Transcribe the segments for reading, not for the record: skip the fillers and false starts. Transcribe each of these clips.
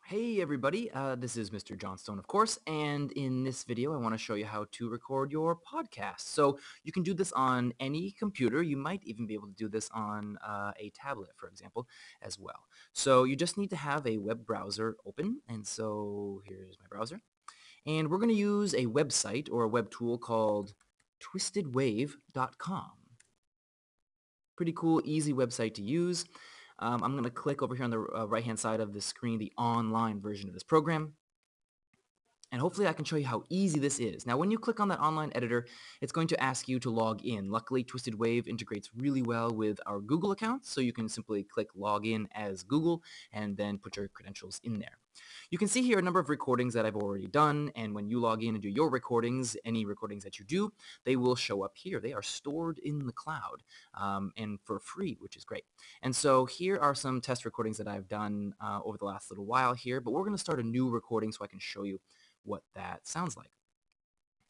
Hey everybody, this is Mr. Johnstone, of course, and in this video I want to show you how to record your podcast. So you can do this on any computer. You might even be able to do this on a tablet, for example, as well. So you just need to have a web browser open, and so here's my browser. And we're going to use a website or a web tool called TwistedWave.com. Pretty cool, easy website to use. I'm going to click over here on the right-hand side of the screen, the online version of this program. And hopefully I can show you how easy this is. Now, when you click on that online editor, it's going to ask you to log in. Luckily, TwistedWave integrates really well with our Google account, so you can simply click log in as Google and then put your credentials in there. You can see here a number of recordings that I've already done, and when you log in and do your recordings, any recordings that you do, they will show up here. They are stored in the cloud and for free, which is great. And so here are some test recordings that I've done over the last little while here, but we're going to start a new recording so I can show you what that sounds like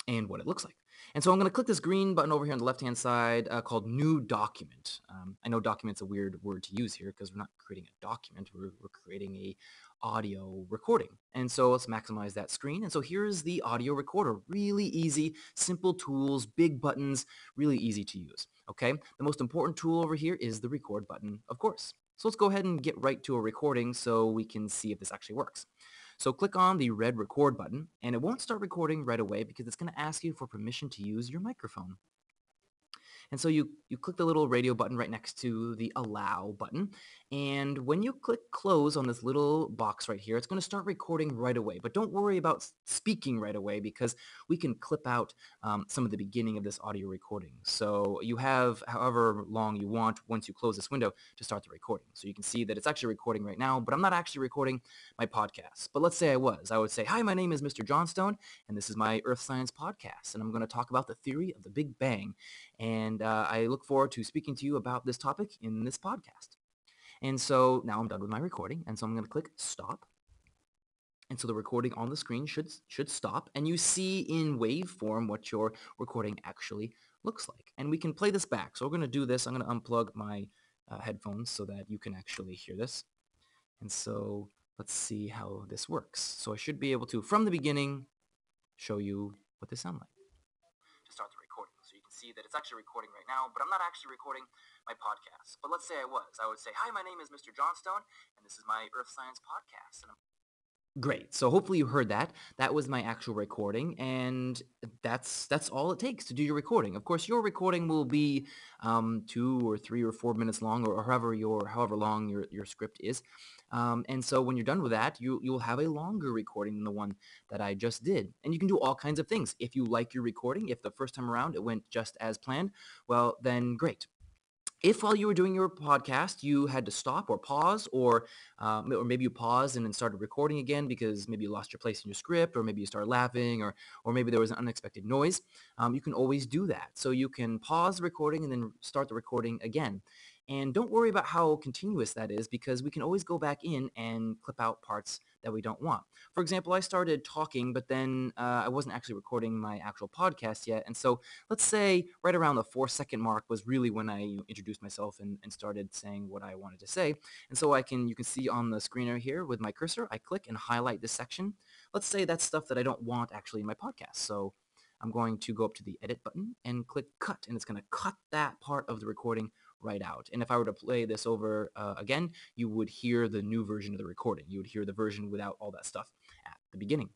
and what it looks like. And so I'm going to click this green button over here on the left-hand side called New Document. I know document's a weird word to use here because we're not creating a document. We're creating a audio recording. And so let's maximize that screen. And so here's the audio recorder. Really easy, simple tools, big buttons, really easy to use. Okay, the most important tool over here is the record button, of course. So let's go ahead and get right to a recording so we can see if this actually works. So click on the red record button, and it won't start recording right away because it's going to ask you for permission to use your microphone. And so you click the little radio button right next to the allow button. And when you click close on this little box right here, it's going to start recording right away. But don't worry about speaking right away because we can clip out some of the beginning of this audio recording. So you have however long you want once you close this window to start the recording. So you can see that it's actually recording right now, but I'm not actually recording my podcast. But let's say I was. I would say, hi, my name is Mr. Johnstone, and this is my Earth Science podcast. And I'm going to talk about the theory of the Big Bang. And I look forward to speaking to you about this topic in this podcast. And so now I'm done with my recording, and so I'm going to click stop. And so the recording on the screen should stop, and you see in waveform what your recording actually looks like. And we can play this back. So we're going to do this. I'm going to unplug my headphones so that you can actually hear this. And so let's see how this works. So I should be able to, from the beginning, show you what they sound like. To start the recording. So you can see that it's actually recording right now, but I'm not actually recording my podcast. But let's say I was. I would say, hi, my name is Mr. Johnstone, and this is my Earth Science podcast. Great. So hopefully you heard that. That was my actual recording, and that's all it takes to do your recording. Of course, your recording will be 2 or 3 or 4 minutes long, or however long your script is. And so when you're done with that, you'll have a longer recording than the one that I just did. And you can do all kinds of things. If you like your recording, if the first time around it went just as planned, well, then great. If while you were doing your podcast, you had to stop or pause, or maybe you paused and then started recording again because maybe you lost your place in your script, or maybe you started laughing, or maybe there was an unexpected noise, you can always do that. So you can pause the recording and then start the recording again. And don't worry about how continuous that is because we can always go back in and clip out parts that we don't want. For example, I started talking, but then I wasn't actually recording my actual podcast yet. And so let's say right around the 4-second mark was really when I introduced myself and started saying what I wanted to say. And so you can see on the screener here with my cursor, I click and highlight this section. Let's say that's stuff that I don't want actually in my podcast. So I'm going to go up to the edit button and click cut, and it's going to cut that part of the recording right out. And if I were to play this over again, you would hear the new version of the recording. You would hear the version without all that stuff at the beginning.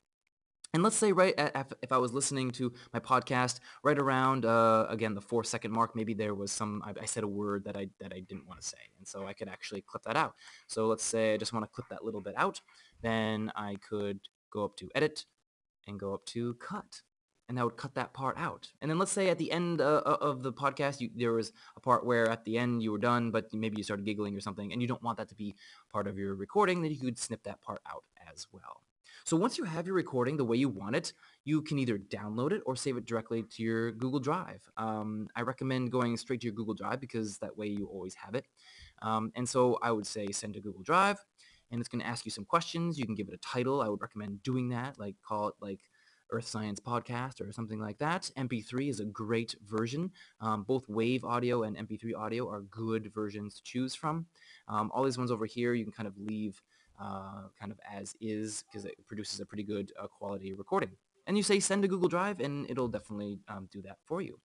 And let's say if I was listening to my podcast right around, again, the 4-second mark, maybe there was I said a word that I didn't want to say. And so I could actually clip that out. So let's say I just want to clip that little bit out. Then I could go up to edit and go up to cut. And that would cut that part out. And then let's say at the end of the podcast, there was a part where at the end you were done, but maybe you started giggling or something, and you don't want that to be part of your recording, then you could snip that part out as well. So once you have your recording the way you want it, you can either download it or save it directly to your Google Drive. I recommend going straight to your Google Drive because that way you always have it. And so I would say send to Google Drive, and it's going to ask you some questions. You can give it a title. I would recommend doing that, like call it like Earth Science Podcast or something like that. MP3 is a great version. Both Wave audio and MP3 audio are good versions to choose from. All these ones over here, you can kind of leave kind of as is, because it produces a pretty good quality recording. And you say send to Google Drive, and it'll definitely do that for you.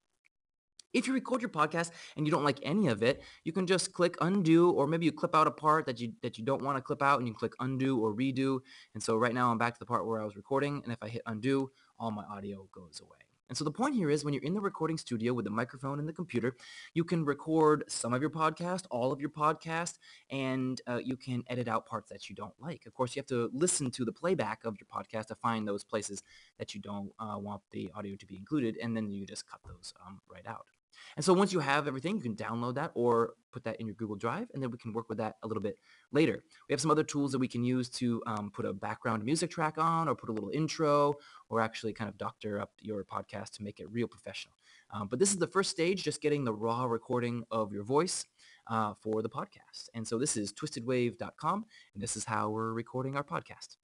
If you record your podcast and you don't like any of it, you can just click undo, or maybe you clip out a part that you don't want to clip out, and you click undo or redo. And so right now I'm back to the part where I was recording, and if I hit undo, all my audio goes away. And so the point here is, when you're in the recording studio with the microphone and the computer, you can record some of your podcast, all of your podcast, and you can edit out parts that you don't like. Of course, you have to listen to the playback of your podcast to find those places that you don't want the audio to be included, and then you just cut those right out. And so once you have everything, you can download that or put that in your Google Drive, and then we can work with that a little bit later. We have some other tools that we can use to put a background music track on, or put a little intro, or actually kind of doctor up your podcast to make it real professional. But this is the first stage, just getting the raw recording of your voice for the podcast. And so this is twistedwave.com, and this is how we're recording our podcast.